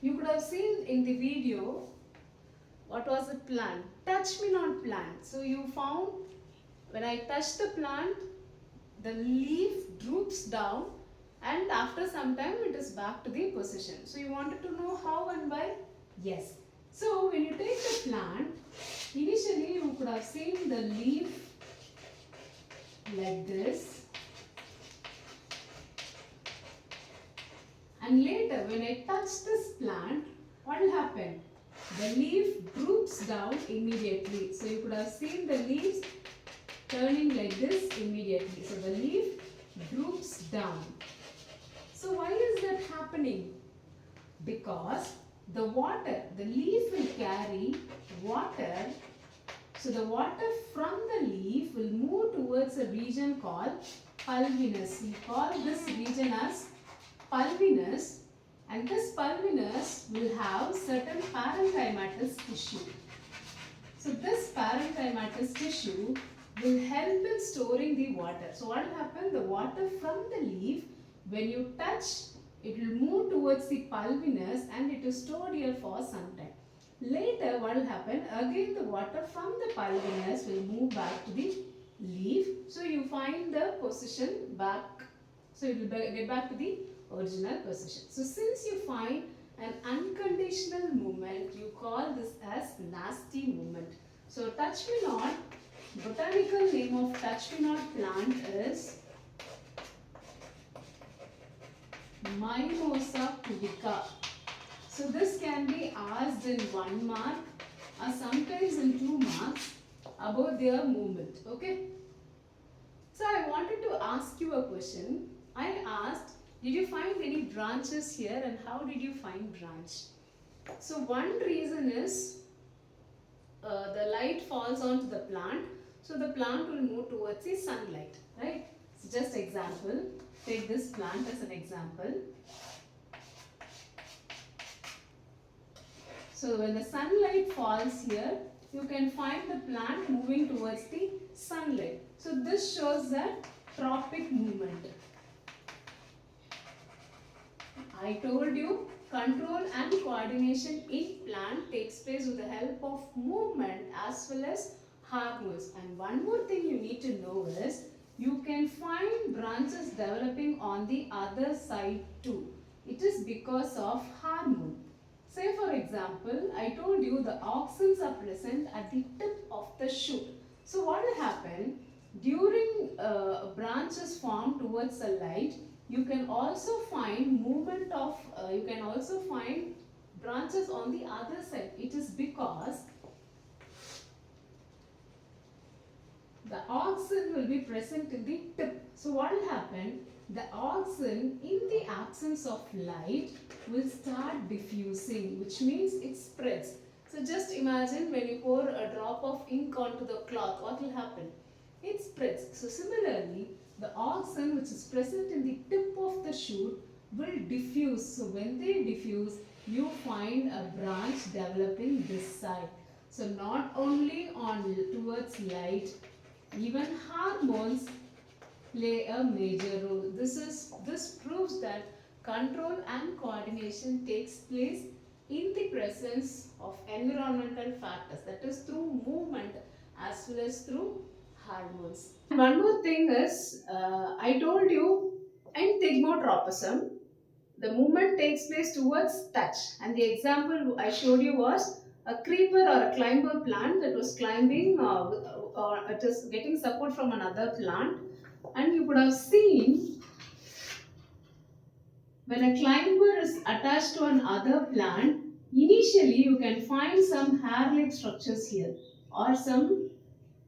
You could have seen in the video, what was the plant? Touch me not plant. So you found when I touch the plant, the leaf droops down and after some time it is back to the position. So you wanted to know how and why? Yes. So when you take the plant, initially you could have seen the leaf like this, and later when I touch this plant, what will happen? The leaf droops down immediately. So you could have seen the leaves turning like this immediately. So the leaf droops down. So why is that happening? Because the water, the leaf will carry water. So the water from the leaf will move towards a region called pulvinus. We call this region as pulvinus, and this pulvinus will have certain parenchymatous tissue. So this parenchymatous tissue will help in storing the water. So what will happen? The water from the leaf, when you touch, it will move towards the pulvinus and it is stored here for some time. Later what will happen? Again the water from the pulvinus will move back to the leaf. So you find the position back. So it will get back to the original position. So since you find an unconditional movement, you call this as Nasties movement. So touch me not, botanical name of touch me not plant is Mimosa pudica. So this can be asked in 1 mark or sometimes in 2 marks about their movement. Okay. So I wanted to ask you a question. I asked, did you find any branches here and how did you find branch? So one reason is the light falls onto the plant. So the plant will move towards the sunlight, right? So just example, take this plant as an example. So when the sunlight falls here, you can find the plant moving towards the sunlight. So this shows that tropic movement. I told you control and coordination in plant takes place with the help of movement as well as hormones. And one more thing you need to know is you can find branches developing on the other side too. It is because of hormone. Say for example, I told you the auxins are present at the tip of the shoot. So what will happen? During branches formed towards the light, you can also find movement of, you can also find branches on the other side. It is because the auxin will be present in the tip. So what will happen? The auxin in the absence of light will start diffusing, which means it spreads. So just imagine when you pour a drop of ink onto the cloth, what will happen? It spreads. So similarly, the auxin which is present in the tip of the shoot will diffuse. So when they diffuse, you find a branch developing this side. So not only on towards light, even hormones play a major role. This proves that control and coordination takes place in the presence of environmental factors, that is through movement as well as through hormones. One more thing is, I told you in thigmotropism, the movement takes place towards touch, and the example I showed you was a creeper or a climber plant that was climbing or it is getting support from another plant, and you could have seen when a climber is attached to another plant, initially you can find some hair-like structures here or some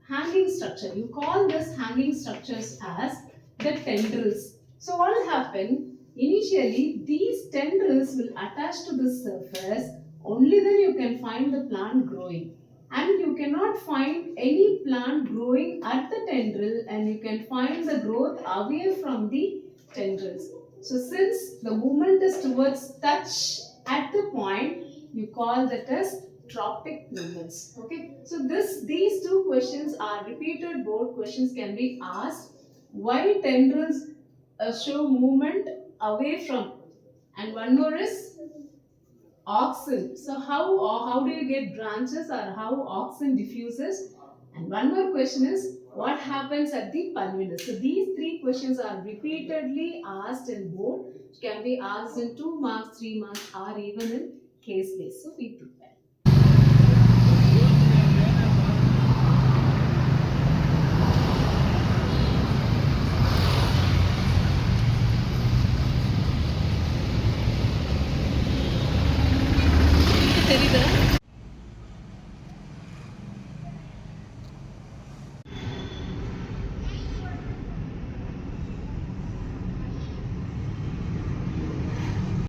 hanging structure. You call this hanging structures as the tendrils. So what will happen? Initially these tendrils will attach to the surface. Only then you can find the plant growing. And you cannot find any plant growing at the tendril, and you can find the growth away from the tendrils. So since the movement is towards touch at the point, you call that as tropic movements. Okay, so these two questions are repeated board questions can be asked. Why tendrils show movement away from, and one more is auxin. So how do you get branches, or how auxin diffuses? And one more question is, what happens at the pulvinus? So these three questions are repeatedly asked in board. It can be asked in 2 marks, 3 marks, or even in case based. So be prepared. தெரியுதா